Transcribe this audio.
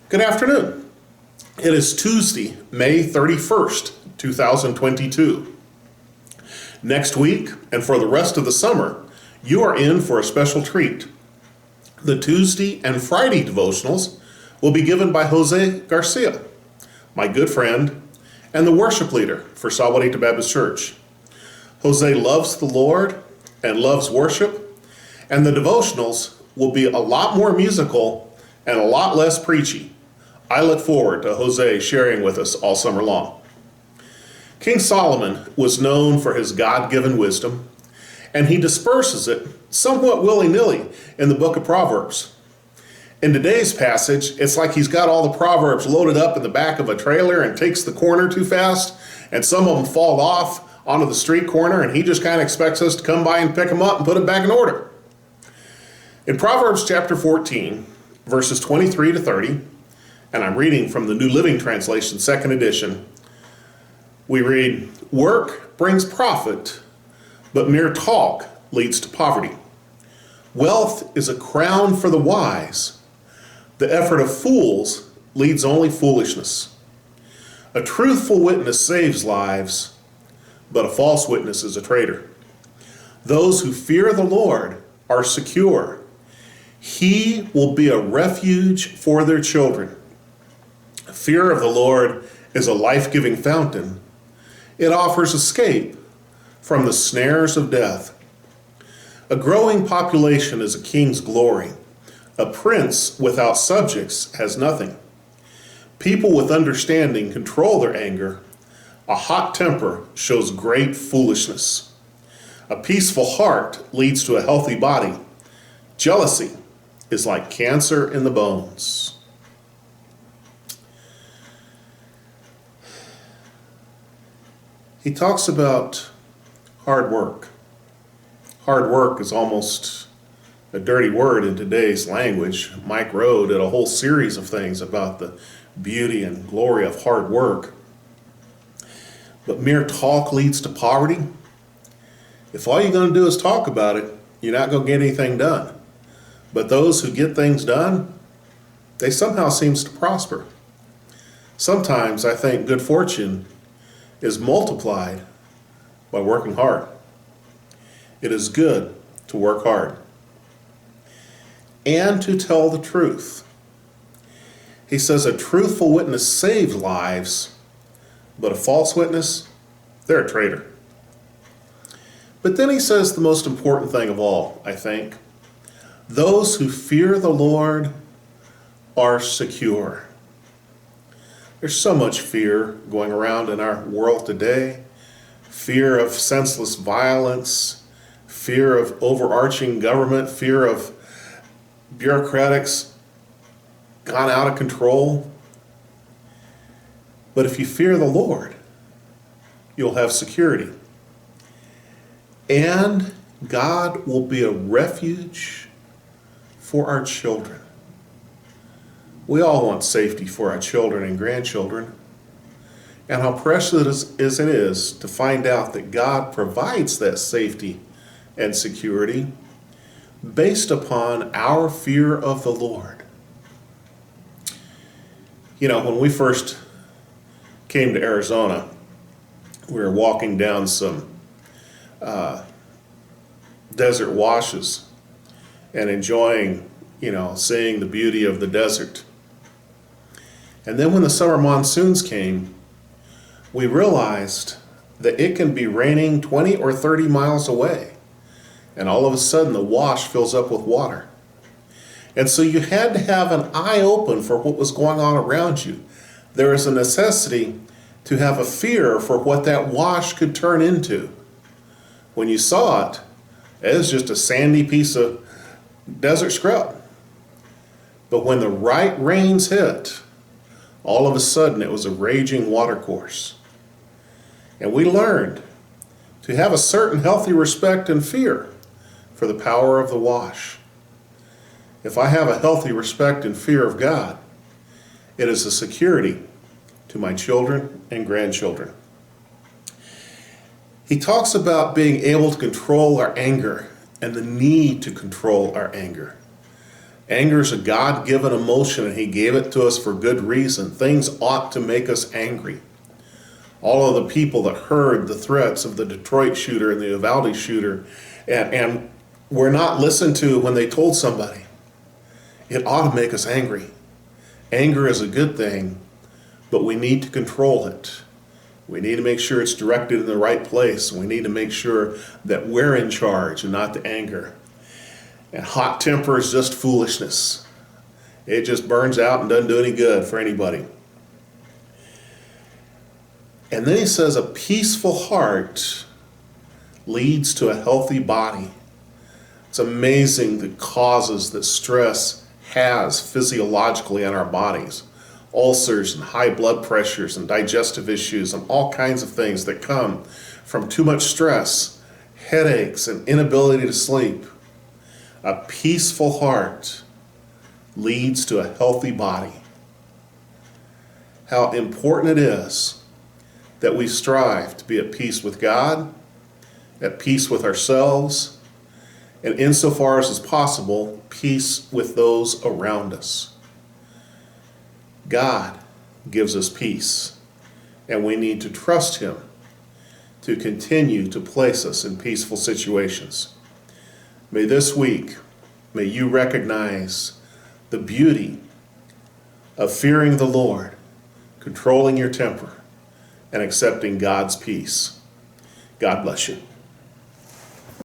Good afternoon. It is Tuesday, May 31st, 2022. Next week, and for the rest of the summer, you are in for a special treat. The Tuesday and Friday devotionals will be given by Jose Garcia, my good friend and the worship leader for Sahuarita Baptist Church. Jose loves the Lord and loves worship, and the devotionals will be a lot more musical and a lot less preachy. I look forward to Jose sharing with us all summer long. King Solomon was known for his God-given wisdom, and he disperses it somewhat willy-nilly in the book of Proverbs. In today's passage, it's like he's got all the Proverbs loaded up in the back of a trailer and takes the corner too fast, and some of them fall off onto the street corner, and he just kind of expects us to come by and pick them up and put it back in order. In Proverbs chapter 14, verses 23 to 30, and I'm reading from the New Living Translation, second edition, we read, "Work brings profit, but mere talk leads to poverty. Wealth is a crown for the wise. The effort of fools leads only foolishness. A truthful witness saves lives, but a false witness is a traitor. Those who fear the Lord are secure. He will be a refuge for their children. Fear of the Lord is a life-giving fountain. It offers escape from the snares of death. A growing population is a king's glory. A prince without subjects has nothing. People with understanding control their anger. A hot temper shows great foolishness. A peaceful heart leads to a healthy body. Jealousy is like cancer in the bones." He talks about hard work. Hard work is almost a dirty word in today's language. Mike Rowe did a whole series of things about the beauty and glory of hard work. But mere talk leads to poverty. If all you're going to do is talk about it, you're not going to get anything done. But those who get things done, they somehow seem to prosper. Sometimes I think good fortune is multiplied by working hard. It is good to work hard and to tell the truth. He says a truthful witness saves lives, but a false witness, they're a traitor. But then he says the most important thing of all, I think. Those who fear the Lord are secure. There's so much fear going around in our world today. Fear of senseless violence, fear of overarching government, fear of bureaucrats gone out of control. But if you fear the Lord, you'll have security. And God will be a refuge for our children. We all want safety for our children and grandchildren. And how precious it is to find out that God provides that safety and security based upon our fear of the Lord. You know, when we first came to Arizona, we were walking down some desert washes and enjoying, seeing the beauty of the desert. And then when the summer monsoons came, we realized that it can be raining 20 or 30 miles away. And all of a sudden the wash fills up with water. And so you had to have an eye open for what was going on around you. There is a necessity to have a fear for what that wash could turn into. When you saw it, it was just a sandy piece of desert scrub. But when the right rains hit, all of a sudden it was a raging watercourse. And we learned to have a certain healthy respect and fear for the power of the wash. If I have a healthy respect and fear of God, it is a security to my children and grandchildren. He talks about being able to control our anger and the need to control our anger. Anger is a God-given emotion, and he gave it to us for good reason. Things ought to make us angry. All of the people that heard the threats of the Detroit shooter and the Uvalde shooter and were not listened to when they told somebody, it ought to make us angry. Anger is a good thing, but we need to control it. We need to make sure it's directed in the right place. We need to make sure that we're in charge and not the anger. And hot temper is just foolishness. It just burns out and doesn't do any good for anybody. And then he says, a peaceful heart leads to a healthy body. It's amazing the causes that stress has physiologically on our bodies. Ulcers and high blood pressures and digestive issues and all kinds of things that come from too much stress, headaches and inability to sleep. A peaceful heart leads to a healthy body. How important it is that we strive to be at peace with God, at peace with ourselves, and insofar as is possible, peace with those around us. God gives us peace, and we need to trust him to continue to place us in peaceful situations. May this week, may you recognize the beauty of fearing the Lord, controlling your temper, and accepting God's peace. God bless you.